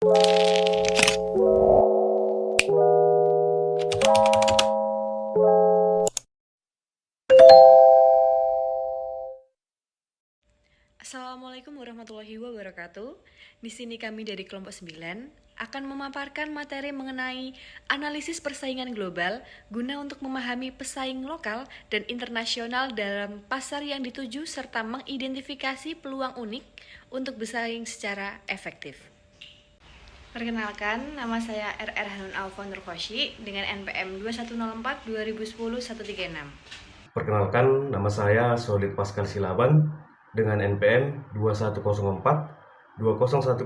Assalamualaikum warahmatullahi wabarakatuh. Di sini kami dari kelompok 9 akan memaparkan materi mengenai analisis persaingan global guna untuk memahami pesaing lokal dan internasional dalam pasar yang dituju serta mengidentifikasi peluang unik untuk bersaing secara efektif. Perkenalkan, nama saya RR Hanun Alfon Nurkoshi dengan NPM 2104 2010 136. Perkenalkan, nama saya Solid Pascal Silaban dengan NPM 2104 2010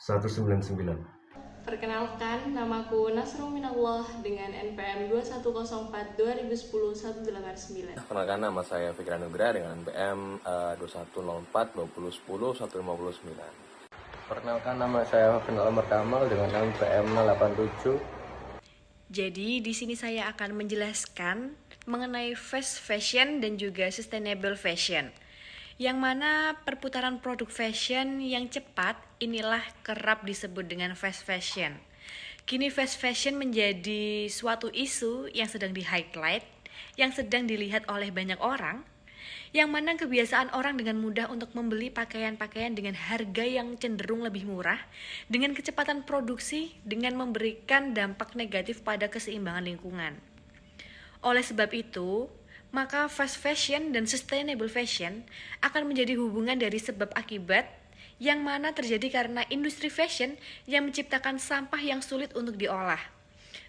199. Perkenalkan, namaku Nasrul Minallah dengan NPM 2104 2010 189. Perkenalkan, nama saya Fikra Nugra dengan NPM 2104 2010 159. Perkenalkan, nama saya Final Omar Kamal dengan NPM 087. Jadi di sini saya akan menjelaskan mengenai fast fashion dan juga sustainable fashion. Yang mana perputaran produk fashion yang cepat inilah kerap disebut dengan fast fashion. Kini fast fashion menjadi suatu isu yang sedang di-highlight, yang sedang dilihat oleh banyak orang, yang mana kebiasaan orang dengan mudah untuk membeli pakaian-pakaian dengan harga yang cenderung lebih murah, dengan kecepatan produksi, dengan memberikan dampak negatif pada keseimbangan lingkungan. Oleh sebab itu, maka fast fashion dan sustainable fashion akan menjadi hubungan dari sebab akibat yang mana terjadi karena industri fashion yang menciptakan sampah yang sulit untuk diolah.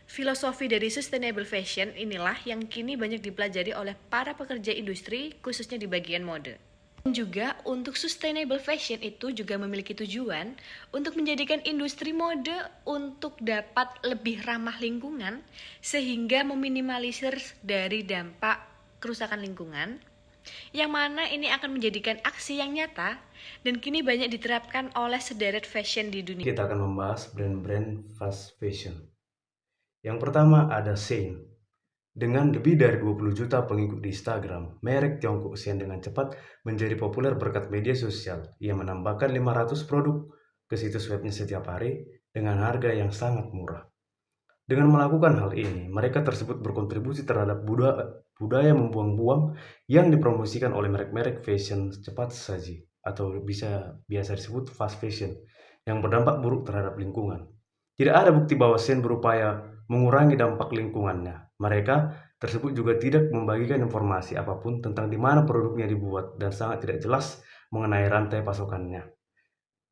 Filosofi dari sustainable fashion inilah yang kini banyak dipelajari oleh para pekerja industri, khususnya di bagian mode. Dan juga untuk sustainable fashion itu juga memiliki tujuan untuk menjadikan industri mode untuk dapat lebih ramah lingkungan sehingga meminimalisir dari dampak kerusakan lingkungan, yang mana ini akan menjadikan aksi yang nyata dan kini banyak diterapkan oleh sederet fashion di dunia. Kita akan membahas brand-brand fast fashion. Yang pertama ada Shein. Dengan lebih dari 20 juta pengikut di Instagram, merek Tiongkok Shein dengan cepat menjadi populer berkat media sosial. Ia menambahkan 500 produk ke situs webnya setiap hari dengan harga yang sangat murah. Dengan melakukan hal ini, mereka tersebut berkontribusi terhadap budaya membuang-buang yang dipromosikan oleh merek-merek fashion cepat saji atau biasa disebut fast fashion yang berdampak buruk terhadap lingkungan. Tidak ada bukti bahwa Shein berupaya mengurangi dampak lingkungannya. Mereka tersebut juga tidak membagikan informasi apapun tentang di mana produknya dibuat dan sangat tidak jelas mengenai rantai pasokannya.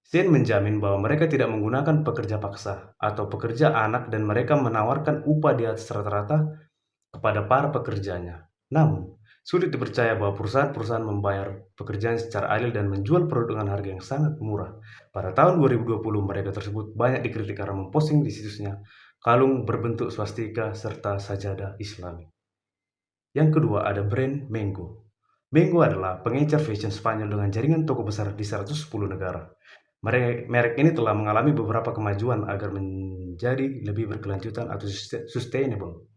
Shein menjamin bahwa mereka tidak menggunakan pekerja paksa atau pekerja anak dan mereka menawarkan upah di atas rata-rata kepada para pekerjanya. Namun, sulit dipercaya bahwa perusahaan-perusahaan membayar pekerjaan secara adil dan menjual produk dengan harga yang sangat murah. Pada tahun 2020, mereka tersebut banyak dikritik karena memposting di situsnya kalung berbentuk swastika serta sajadah Islami. Yang kedua ada brand Mango. Mango adalah pengecer fashion Spanyol dengan jaringan toko besar di 110 negara. Merek ini telah mengalami beberapa kemajuan agar menjadi lebih berkelanjutan atau sustainable.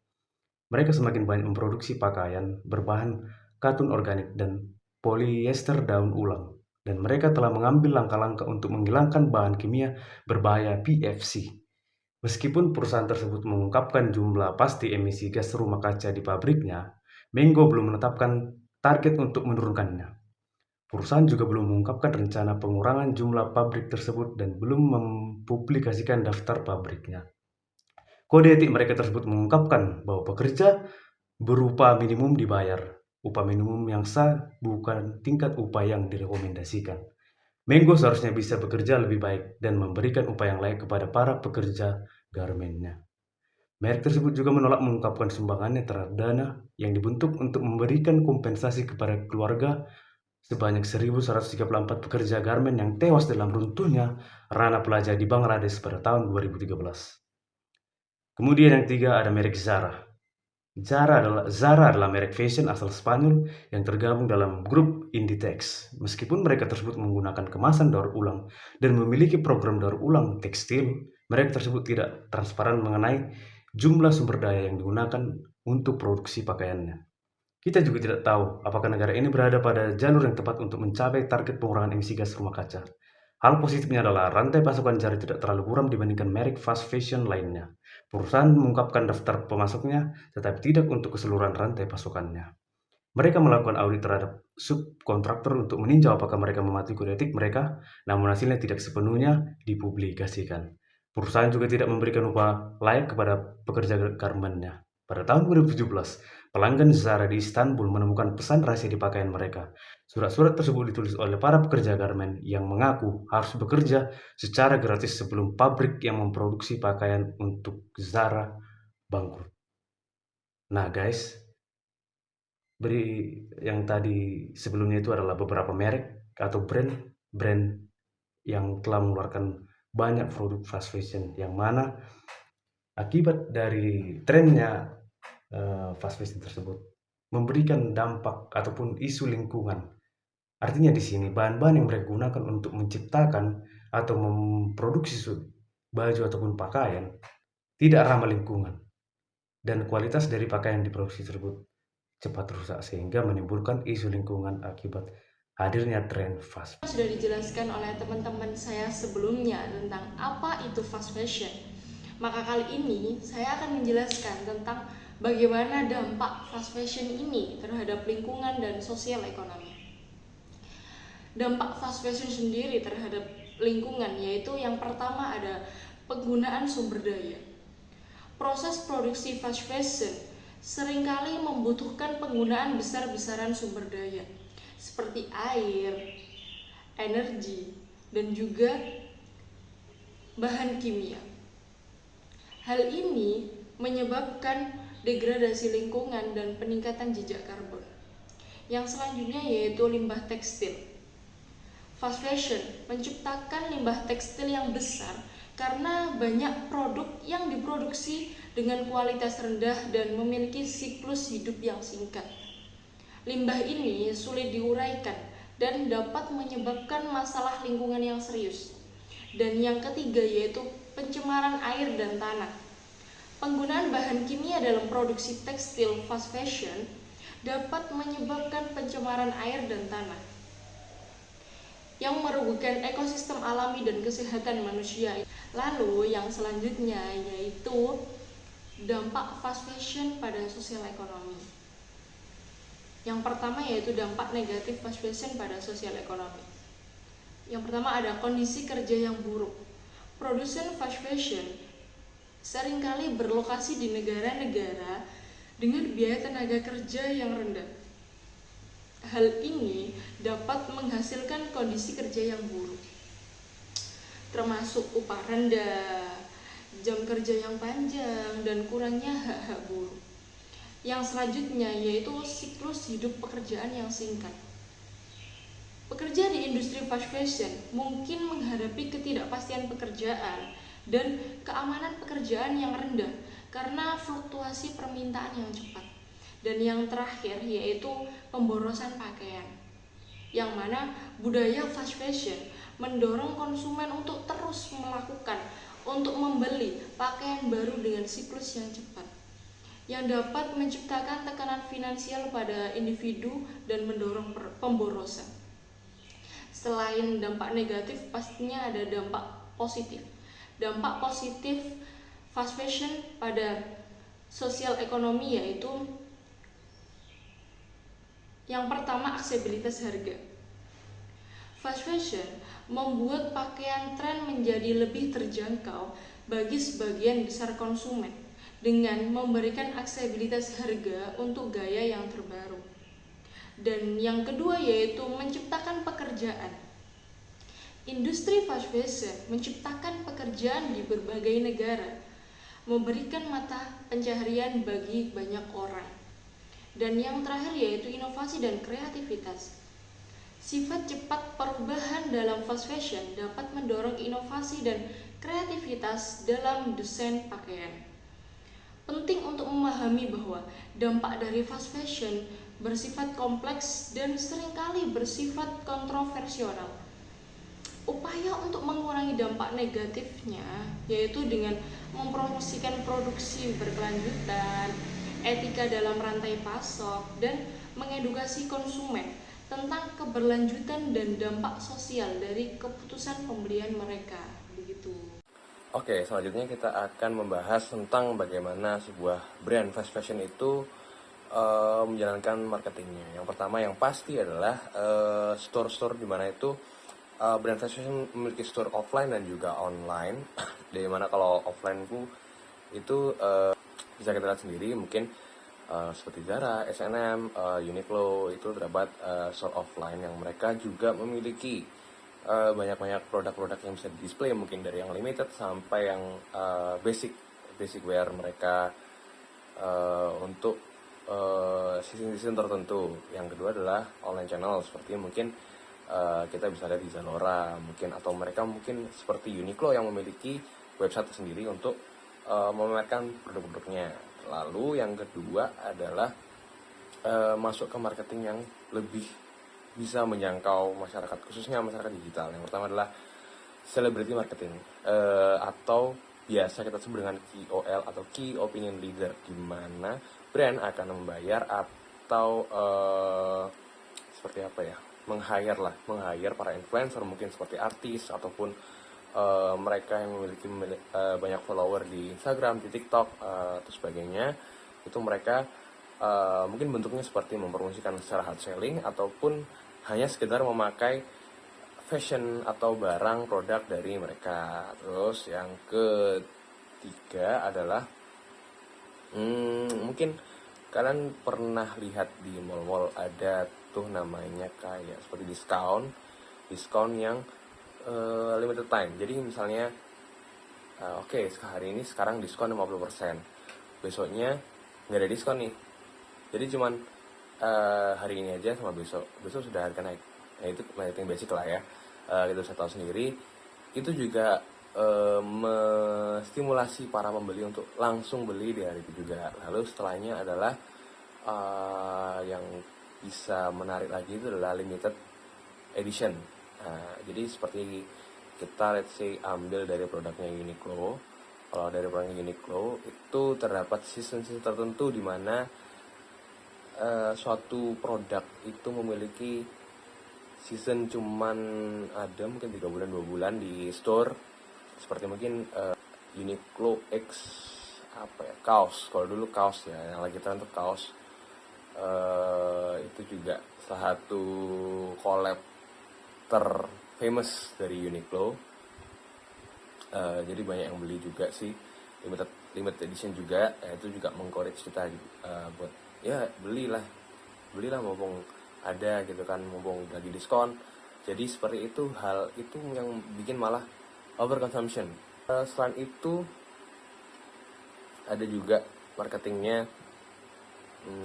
Mereka semakin banyak memproduksi pakaian berbahan katun organik dan polyester daun ulang. Dan mereka telah mengambil langkah-langkah untuk menghilangkan bahan kimia berbahaya PFC. Meskipun perusahaan tersebut mengungkapkan jumlah pasti emisi gas rumah kaca di pabriknya, Mango belum menetapkan target untuk menurunkannya. Perusahaan juga belum mengungkapkan rencana pengurangan jumlah pabrik tersebut dan belum mempublikasikan daftar pabriknya. Kode etik mereka tersebut mengungkapkan bahwa pekerja berupa minimum dibayar. Upah minimum yang sah bukan tingkat upah yang direkomendasikan. Mango seharusnya bisa bekerja lebih baik dan memberikan upah yang layak kepada para pekerja garmennya. Merek tersebut juga menolak mengungkapkan sumbangannya terhadap dana yang dibentuk untuk memberikan kompensasi kepada keluarga sebanyak 1.134 pekerja garmen yang tewas dalam runtuhnya Rana Plaza di Bangladesh pada tahun 2013. Kemudian yang ketiga ada merek Zara. Zara adalah merek fashion asal Spanyol yang tergabung dalam grup Inditex. Meskipun mereka tersebut menggunakan kemasan daur ulang dan memiliki program daur ulang tekstil, mereka tersebut tidak transparan mengenai jumlah sumber daya yang digunakan untuk produksi pakaiannya. Kita juga tidak tahu apakah negara ini berada pada jalur yang tepat untuk mencapai target pengurangan emisi gas rumah kaca. Hal positifnya adalah rantai pasokan Zara tidak terlalu buram dibandingkan merek fast fashion lainnya. Perusahaan mengungkapkan daftar pemasoknya, tetapi tidak untuk keseluruhan rantai pasokannya. Mereka melakukan audit terhadap subkontraktor untuk meninjau apakah mereka mematuhi kode etik mereka, namun hasilnya tidak sepenuhnya dipublikasikan. Perusahaan juga tidak memberikan upah layak kepada pekerja garmennya. Pada tahun 2017, pelanggan Zara di Istanbul menemukan pesan rahasia di pakaian mereka. Surat-surat tersebut ditulis oleh para pekerja garmen yang mengaku harus bekerja secara gratis sebelum pabrik yang memproduksi pakaian untuk Zara bangkrut. Nah guys, yang tadi sebelumnya itu adalah beberapa merek atau brand yang telah mengeluarkan banyak produk fast fashion, yang mana akibat dari trennya fast fashion tersebut memberikan dampak ataupun isu lingkungan. Artinya di sini bahan-bahan yang mereka gunakan untuk menciptakan atau memproduksi baju ataupun pakaian tidak ramah lingkungan, dan kualitas dari pakaian yang diproduksi tersebut cepat rusak sehingga menimbulkan isu lingkungan akibat hadirnya tren fast. Sudah dijelaskan oleh teman-teman saya sebelumnya tentang apa itu fast fashion. Maka kali ini saya akan menjelaskan tentang bagaimana dampak fast fashion ini terhadap lingkungan dan sosial ekonomi. Dampak fast fashion sendiri terhadap lingkungan yaitu yang pertama ada penggunaan sumber daya. Proses produksi fast fashion seringkali membutuhkan penggunaan besar-besaran sumber daya seperti air, energi, dan juga bahan kimia. Hal ini menyebabkan degradasi lingkungan dan peningkatan jejak karbon. Yang selanjutnya yaitu limbah tekstil. Fast fashion menciptakan limbah tekstil yang besar karena banyak produk yang diproduksi dengan kualitas rendah dan memiliki siklus hidup yang singkat. Limbah ini sulit diuraikan dan dapat menyebabkan masalah lingkungan yang serius. Dan yang ketiga yaitu pencemaran air dan tanah. Penggunaan bahan kimia dalam produksi tekstil fast fashion dapat menyebabkan pencemaran air dan tanah yang merugikan ekosistem alami dan kesehatan manusia. Lalu yang selanjutnya yaitu dampak fast fashion pada sosial ekonomi. Yang pertama yaitu dampak negatif fast fashion pada sosial ekonomi. Yang pertama ada kondisi kerja yang buruk. Produsen fast fashion seringkali berlokasi di negara-negara dengan biaya tenaga kerja yang rendah. Hal ini dapat menghasilkan kondisi kerja yang buruk, termasuk upah rendah, jam kerja yang panjang, dan kurangnya hak-hak buruh. Yang selanjutnya yaitu siklus hidup pekerjaan yang singkat. Pekerja di industri fast fashion mungkin menghadapi ketidakpastian pekerjaan dan keamanan pekerjaan yang rendah karena fluktuasi permintaan yang cepat. Dan yang terakhir yaitu pemborosan pakaian, yang mana budaya fast fashion mendorong konsumen untuk terus membeli pakaian baru dengan siklus yang cepat, yang dapat menciptakan tekanan finansial pada individu dan mendorong pemborosan. Selain dampak negatif, pastinya ada dampak positif. Dampak positif fast fashion pada sosial ekonomi yaitu yang pertama, aksesibilitas harga. Fast fashion membuat pakaian tren menjadi lebih terjangkau bagi sebagian besar konsumen dengan memberikan aksesibilitas harga untuk gaya yang terbaru. Dan yang kedua yaitu menciptakan pekerjaan. Industri fast fashion menciptakan pekerjaan di berbagai negara, memberikan mata pencaharian bagi banyak orang. Dan yang terakhir yaitu inovasi dan kreativitas. Sifat cepat perubahan dalam fast fashion dapat mendorong inovasi dan kreativitas dalam desain pakaian. Penting untuk memahami bahwa dampak dari fast fashion bersifat kompleks dan seringkali bersifat kontroversial. Upaya untuk mengurangi dampak negatifnya yaitu dengan mempromosikan produksi berkelanjutan, etika dalam rantai pasok, dan mengedukasi konsumen tentang keberlanjutan dan dampak sosial dari keputusan pembelian mereka. Begitu. Oke, selanjutnya kita akan membahas tentang bagaimana sebuah brand fast fashion itu menjalankan marketingnya. Yang pertama yang pasti adalah store-store di mana itu brand fast fashion memiliki store offline dan juga online. Di mana kalau offline itu bisa kita lihat sendiri, mungkin seperti Zara, H&M, Uniqlo itu terdapat store offline yang mereka juga memiliki banyak-banyak produk-produk yang bisa di-display, mungkin dari yang limited sampai yang basic wear mereka untuk season-season tertentu. Yang kedua adalah online channel, seperti mungkin kita bisa lihat di Zalora mungkin, atau mereka mungkin seperti Uniqlo yang memiliki website sendiri untuk memamerkan produk-produknya. Lalu yang kedua adalah masuk ke marketing yang lebih bisa menjangkau masyarakat, khususnya masyarakat digital. Yang pertama adalah celebrity marketing, atau biasa kita sebut dengan KOL atau Key Opinion Leader, di mana brand akan membayar atau seperti apa ya, meng-hire para influencer, mungkin seperti artis ataupun mereka yang memiliki banyak follower di Instagram, di TikTok, atau sebagainya. Itu mereka mungkin bentuknya seperti mempromosikan secara hard selling ataupun hanya sekedar memakai fashion atau barang produk dari mereka. Terus yang ketiga adalah mungkin kalian pernah lihat di mall-mall ada tuh namanya kayak seperti diskon yang limited time. Jadi misalnya hari ini sekarang diskon 50%, besoknya nggak ada diskon nih, jadi cuman hari ini aja sama besok sudah harga naik. Nah, itu marketing basic lah ya. Itu saya tahu sendiri, itu juga menstimulasi para pembeli untuk langsung beli di hari itu juga. Lalu setelahnya adalah yang bisa menarik lagi itu adalah limited edition. Jadi seperti kita let's say ambil dari produknya Uniqlo. Kalau dari produknya Uniqlo itu terdapat season tertentu di mana suatu produk itu memiliki season cuman ada mungkin 3 bulan 2 bulan di store. Seperti mungkin Uniqlo X kaos. Kalau dulu kaos ya, yang lagi tren tuh kaos. Itu juga salah satu collab terfamous dari Uniqlo. Jadi banyak yang beli juga sih, limited edition juga. Itu juga mengencourage kita buat ya belilah mumpung ada gitu kan, mumpung lagi diskon. Jadi seperti itu, hal itu yang bikin malah overconsumption. Selain itu ada juga marketingnya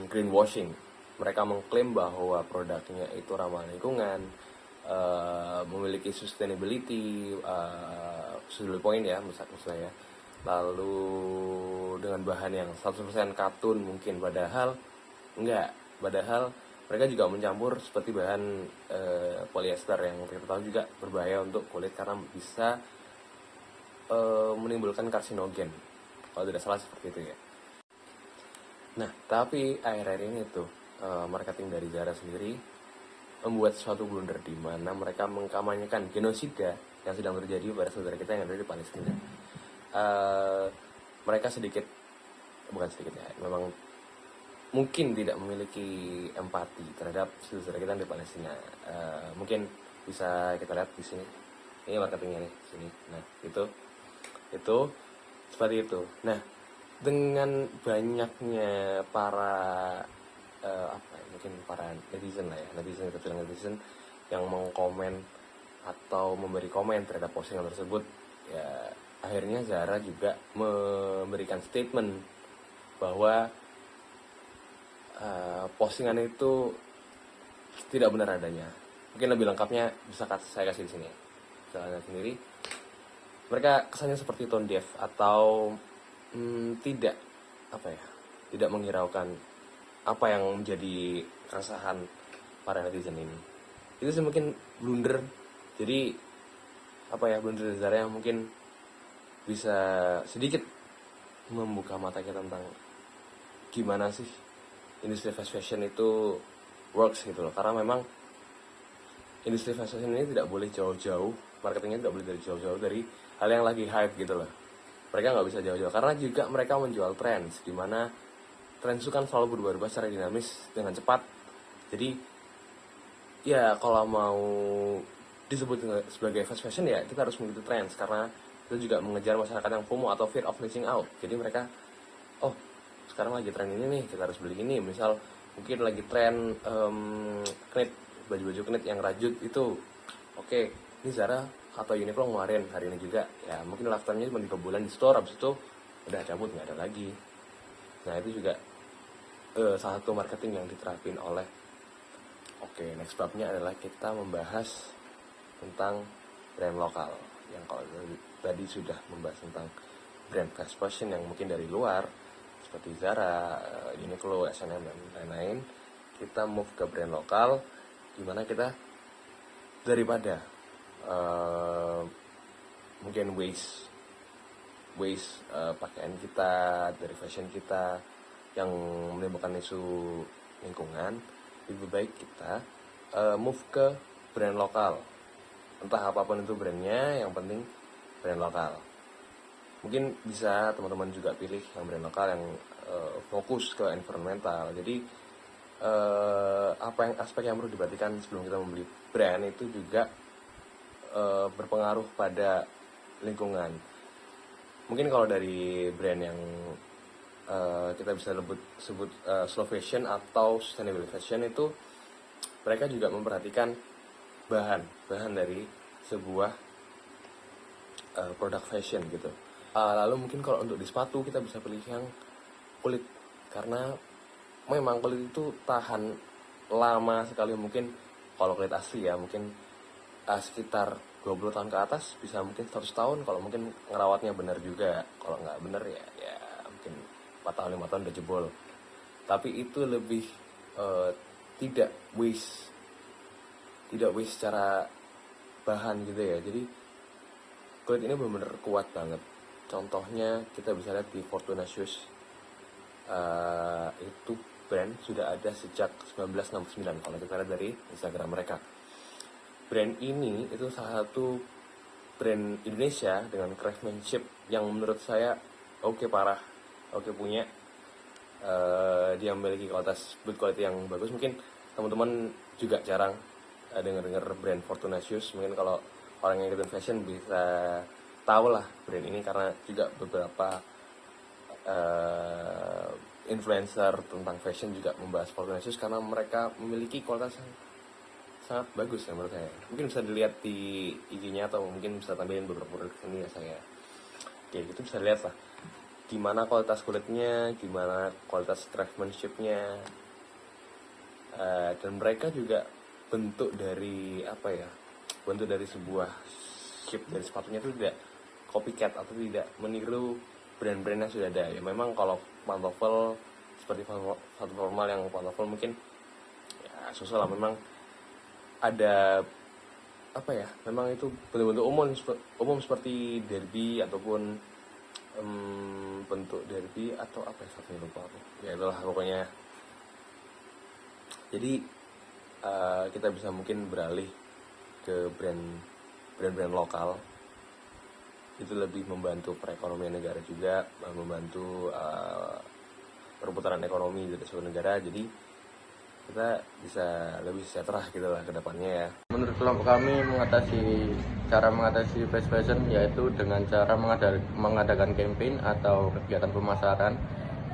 greenwashing. Mereka mengklaim bahwa produknya itu ramah lingkungan, memiliki sustainability, point ya misalnya. Lalu dengan bahan yang 100% katun mungkin, padahal mereka juga mencampur seperti bahan polyester yang kita tahu juga berbahaya untuk kulit karena bisa menimbulkan karsinogen, kalau tidak salah seperti itu ya. Nah, tapi akhir-akhir ini tuh marketing dari Zara sendiri membuat suatu blunder di mana mereka mengkampanyekan genosida yang sedang terjadi pada saudara kita yang ada di Palestina. Mereka bukan sedikit ya, memang mungkin tidak memiliki empati terhadap saudara kita yang di Palestina. Mungkin bisa kita lihat di sini. Ini marketingnya nih, sini. Nah, itu seperti itu. Nah, dengan banyaknya para mungkin para netizen yang mengkomen atau memberi komen terhadap postingan tersebut, ya akhirnya Zara juga memberikan statement bahwa postingan itu tidak benar adanya. Mungkin lebih lengkapnya bisa saya kasih di sini. Zara sendiri, mereka kesannya seperti tone deaf atau tidak menghiraukan apa yang menjadi keresahan para netizen ini. Itu sih mungkin blunder. Jadi blunder Zara yang mungkin bisa sedikit membuka mata kita tentang gimana sih industri fast fashion itu works gitu loh. Karena memang industri fast fashion ini tidak boleh jauh-jauh, marketingnya tidak boleh dari jauh-jauh dari hal yang lagi hype gitu loh. Mereka nggak bisa jauh-jauh karena juga mereka menjual trends, di mana trends itu kan selalu berubah-ubah secara dinamis dengan cepat. Jadi ya kalau mau disebut sebagai fast fashion ya kita harus mengikuti trends, karena itu juga mengejar masyarakat yang FOMO atau fear of missing out. Jadi mereka, oh sekarang lagi tren ini nih, kita harus beli ini. Misal mungkin lagi tren knit, baju-baju knit yang rajut itu, oke, ini Zara atau Uniqlo ngeluarin hari ini juga, ya mungkin lifetime-nya cuma 3 bulan di store, habis itu udah cabut, nggak ada lagi. Nah itu juga salah satu marketing yang diterapin oleh. Oke, next babnya adalah kita membahas tentang brand lokal, yang kalau tadi sudah membahas tentang brand fast fashion yang mungkin dari luar seperti Zara, Uniqlo, H&M dan lain-lain. Kita move ke brand lokal, dimana kita daripada mungkin waste pakaian kita, dari fashion kita yang menimbulkan isu lingkungan, lebih baik kita move ke brand lokal. Entah apapun itu brandnya, yang penting brand lokal. Mungkin bisa teman-teman juga pilih yang brand lokal yang fokus ke environmental. Jadi aspek yang perlu diperhatikan sebelum kita membeli brand itu juga berpengaruh pada lingkungan. Mungkin kalau dari brand yang kita bisa sebut slow fashion atau sustainable fashion, itu mereka juga memperhatikan bahan dari sebuah produk fashion gitu. Lalu mungkin kalau untuk di sepatu kita bisa pilih yang kulit, karena memang kulit itu tahan lama sekali. Mungkin kalau kulit asli ya mungkin sekitar 20 tahun ke atas, bisa mungkin 100 tahun kalau mungkin ngerawatnya benar juga. Kalau nggak benar ya mungkin 4 tahun 5 tahun udah jebol. Tapi itu lebih tidak waste secara bahan gitu ya. Jadi kulit ini benar-benar kuat banget. Contohnya kita bisa lihat di Fortuna Shoes. Itu brand sudah ada sejak 1969 kalau kita lihat dari Instagram mereka. Brand ini itu salah satu brand Indonesia dengan craftsmanship yang menurut saya oke parah, oke punya. Dia memiliki kualitas build quality yang bagus. Mungkin teman-teman juga jarang dengar brand Fortuna Shoes. Mungkin kalau orang yang ikutin fashion bisa tahu lah brand ini, karena juga beberapa influencer tentang fashion juga membahas Fortuna Shoes karena mereka memiliki kualitas yang sangat bagus ya menurut saya. Mungkin bisa dilihat di IG-nya atau mungkin bisa tampilin beberapa produk ini ya saya. Oke, gitu bisa lihat lah gimana kualitas kulitnya, gimana kualitas craftsmanship-nya. Dan mereka juga bentuk dari sebuah shape dari sepatunya itu tidak copycat atau tidak meniru brand-brand yang sudah ada. Ya memang kalau pantofel seperti sepatu formal yang pantofel mungkin ya susah lah, memang ada memang itu bentuk-bentuk umum seperti derby ataupun bentuk derby atau satunya lupa aku. Ya itulah pokoknya. Jadi kita bisa mungkin beralih ke brand lokal. Itu lebih membantu perekonomian negara juga, membantu perputaran ekonomi dari seluruh negara. Jadi kita bisa lebih sejahtera gitu lah ke depannya ya. Menurut kelompok kami cara mengatasi fast fashion yaitu dengan cara mengadakan campaign atau kegiatan pemasaran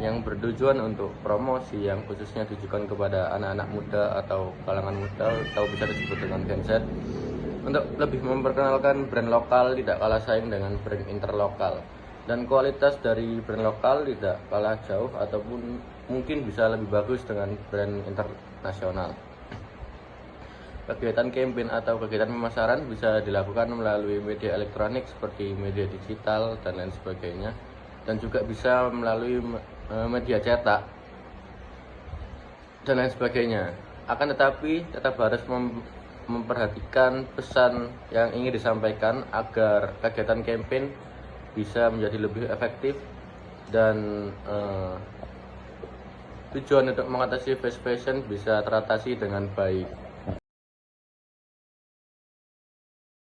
yang bertujuan untuk promosi yang khususnya ditujukan kepada anak-anak muda atau kalangan muda atau bisa disebut dengan Gen Z, untuk lebih memperkenalkan brand lokal tidak kalah saing dengan brand interlokal, dan kualitas dari brand lokal tidak kalah jauh ataupun mungkin bisa lebih bagus dengan brand internasional. Kegiatan campaign atau kegiatan pemasaran bisa dilakukan melalui media elektronik seperti media digital dan lain sebagainya, dan juga bisa melalui media cetak dan lain sebagainya. Akan tetapi tetap harus memperhatikan pesan yang ingin disampaikan agar kegiatan campaign bisa menjadi lebih efektif dan tujuan untuk mengatasi fast fashion bisa teratasi dengan baik.